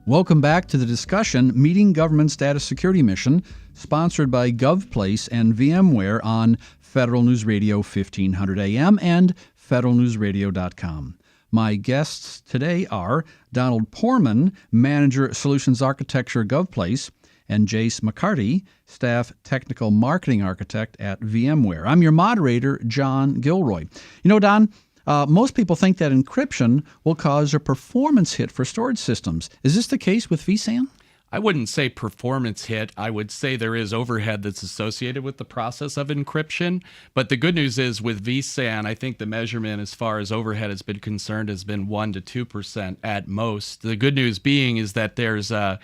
Welcome back to the discussion, Meeting Government's Data Security Mission, sponsored by GovPlace and VMware on Federal News Radio 1500 AM and federalnewsradio.com. My guests today are Donald Poorman, Manager Solutions Architecture GovPlace, and Jace McCarty, Staff Technical Marketing Architect at VMware. I'm your moderator, John Gilroy. You know, Don, most people think that encryption will cause a performance hit for storage systems. Is this the case with vSAN? I wouldn't say performance hit. I would say there is overhead that's associated with the process of encryption. But the good news is with vSAN, I think the measurement as far as overhead has been concerned has been 1% to 2% at most. The good news being is that there's a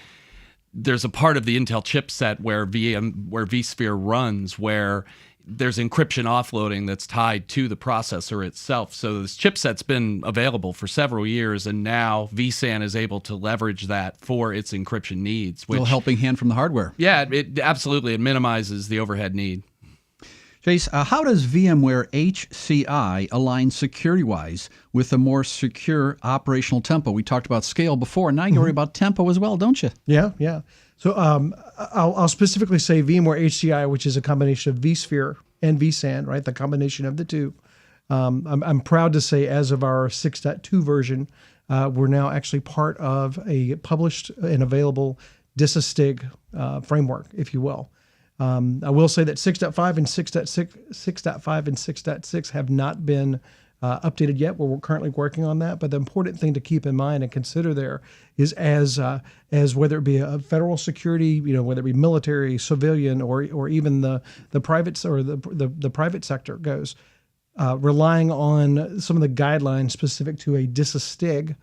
part of the Intel chipset where vSphere runs where there's encryption offloading that's tied to the processor itself. So this chipset's been available for several years, and now vSAN is able to leverage that for its encryption needs. Which, a little helping hand from the hardware. Yeah, it absolutely. It minimizes the overhead need. Jace, how does VMware HCI align security-wise with a more secure operational tempo? We talked about scale before, and now you worry about tempo as well, don't you? Yeah. So I'll specifically say VMware HCI, which is a combination of vSphere and vSAN, right? The combination of the two. I'm proud to say, as of our 6.2 version, we're now actually part of a published and available DISA-STIG framework, if you will. I will say that 6.5 and 6.5 and 6.6 have not been updated yet. We're currently working on that. But the important thing to keep in mind and consider there is as whether it be a federal security, whether it be military, civilian, or even the private or the private sector goes, relying on some of the guidelines specific to a DISA-STIG.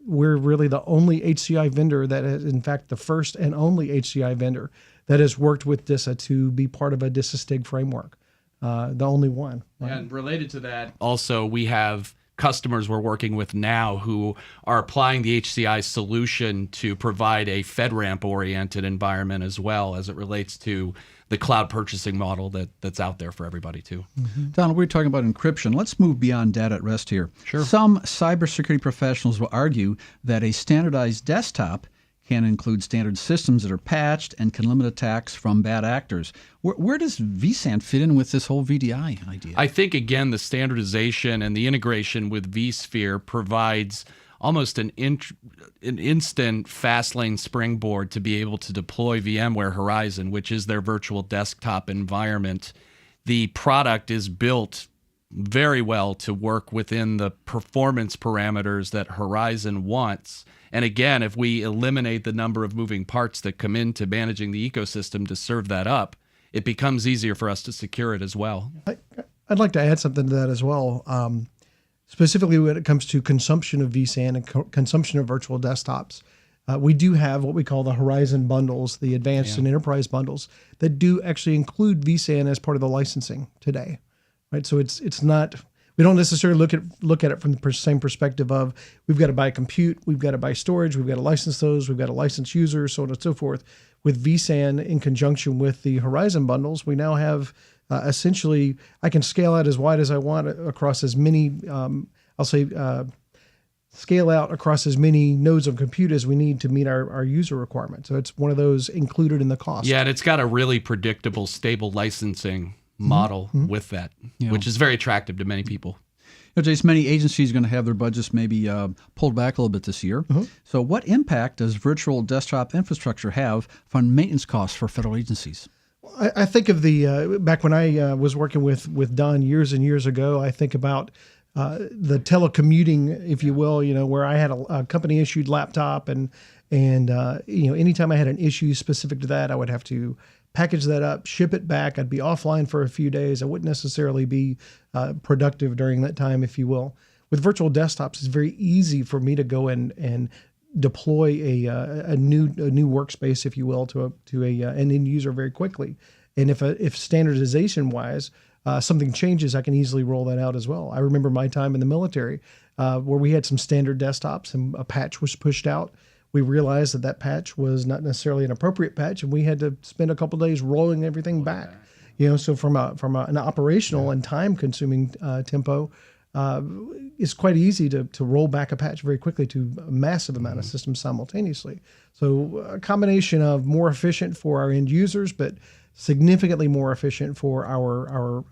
We're really the only HCI vendor that is, in fact, the first and only HCI vendor that has worked with DISA to be part of a DISA-STIG framework. The only one. Right? And related to that, also, we have customers we're working with now who are applying the HCI solution to provide a FedRAMP-oriented environment as well as it relates to the cloud purchasing model that's out there for everybody too. Donald, we're talking about encryption. Let's move beyond data at rest here. Sure. Some cybersecurity professionals will argue that a standardized desktop can include standard systems that are patched and can limit attacks from bad actors. Where does vSAN fit in with this whole VDI idea? I think, again, the standardization and the integration with vSphere provides almost an instant fast lane springboard to be able to deploy VMware Horizon, which is their virtual desktop environment. The product is built very well to work within the performance parameters that Horizon wants. And again, if we eliminate the number of moving parts that come into managing the ecosystem to serve that up, it becomes easier for us to secure it as well. I'd like to add something to that as well, specifically when it comes to consumption of vSAN and consumption of virtual desktops. We do have what we call the Horizon bundles, the advanced and enterprise bundles, that do actually include vSAN as part of the licensing today. Right, so it's not. We don't necessarily look at it from the same perspective of we've got to buy compute, we've got to buy storage, we've got to license those, we've got to license users, so on and so forth. With vSAN in conjunction with the Horizon bundles, we now have essentially, I can scale out as wide as I want across as many, scale out across as many nodes of compute as we need to meet our user requirements. So it's one of those included in the cost. Yeah, and it's got a really predictable, stable licensing model with that, which is very attractive to many people. Jace, many agencies are going to have their budgets maybe pulled back a little bit this year. So what impact does virtual desktop infrastructure have on maintenance costs for federal agencies? I think of the back when I was working with Don years and years ago, I think about the telecommuting, if you will, where I had a company issued laptop and anytime I had an issue specific to that, I would have to package that up, ship it back. I'd be offline for a few days. I wouldn't necessarily be productive during that time, if you will. With virtual desktops, it's very easy for me to go and deploy a new workspace, if you will, to an end user very quickly. And if standardization wise something changes, I can easily roll that out as well. I remember my time in the military where we had some standard desktops and a patch was pushed out. We realized that patch was not necessarily an appropriate patch, and we had to spend a couple of days rolling everything back. So from an operational and time-consuming tempo, it's quite easy to roll back a patch very quickly to a massive amount of systems simultaneously. So a combination of more efficient for our end users, but significantly more efficient for our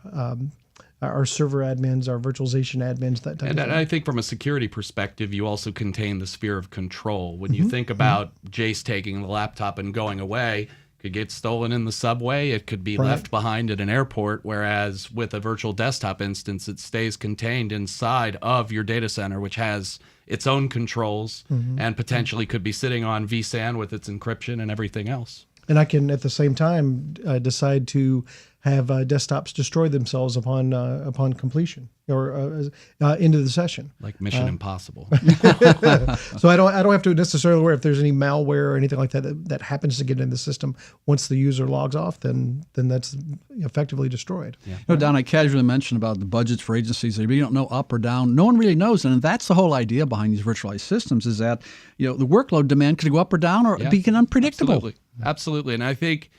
server admins, our virtualization admins, that type of thing. And I think from a security perspective, you also contain the sphere of control. When you think about Jace taking the laptop and going away, it could get stolen in the subway, it could be left behind at an airport, whereas with a virtual desktop instance, it stays contained inside of your data center, which has its own controls and potentially could be sitting on vSAN with its encryption and everything else. And I can, at the same time, decide to have desktops destroy themselves upon completion or end of the session. Like Mission Impossible. So I don't have to necessarily worry if there's any malware or anything like that happens to get in the system. Once the user logs off, then that's effectively destroyed. Yeah. Don, I casually mentioned about the budgets for agencies. They really don't know up or down. No one really knows, and that's the whole idea behind these virtualized systems. Is that the workload demand could go up or down, or be unpredictable. Absolutely. And I think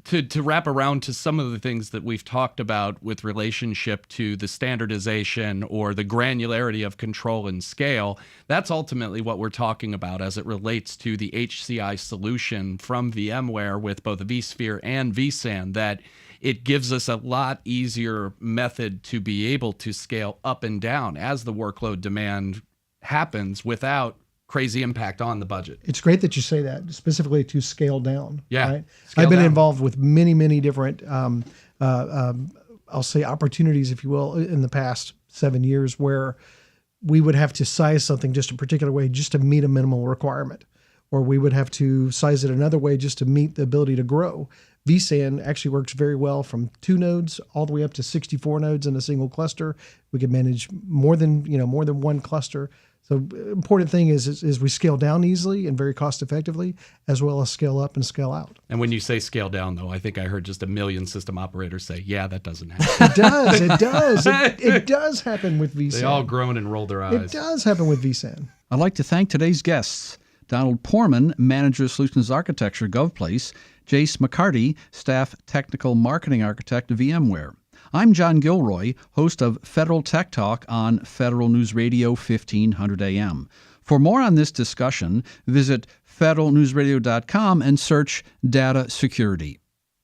to wrap around to some of the things that we've talked about with relationship to the standardization or the granularity of control and scale, that's ultimately what we're talking about as it relates to the HCI solution from VMware with both vSphere and vSAN, that it gives us a lot easier method to be able to scale up and down as the workload demand happens without crazy impact on the budget. It's great that you say that, specifically to scale down. Yeah. Right? I've been involved with many, many different, I'll say opportunities, if you will, in the past 7 years where we would have to size something just a particular way just to meet a minimal requirement, or we would have to size it another way just to meet the ability to grow. vSAN actually works very well from 2 nodes all the way up to 64 nodes in a single cluster. We could manage more than one cluster. So important thing is we scale down easily and very cost effectively, as well as scale up and scale out. And when you say scale down, though, I think I heard just 1 million system operators say, yeah, that doesn't happen. It does happen with vSAN. They all groan and roll their eyes. It does happen with vSAN. I'd like to thank today's guests: Donald Poorman, Manager of Solutions Architecture, GovPlace; Jace McCarty, Staff Technical Marketing Architect, VMware. I'm John Gilroy, host of Federal Tech Talk on Federal News Radio 1500 AM. For more on this discussion, visit federalnewsradio.com and search Data Security.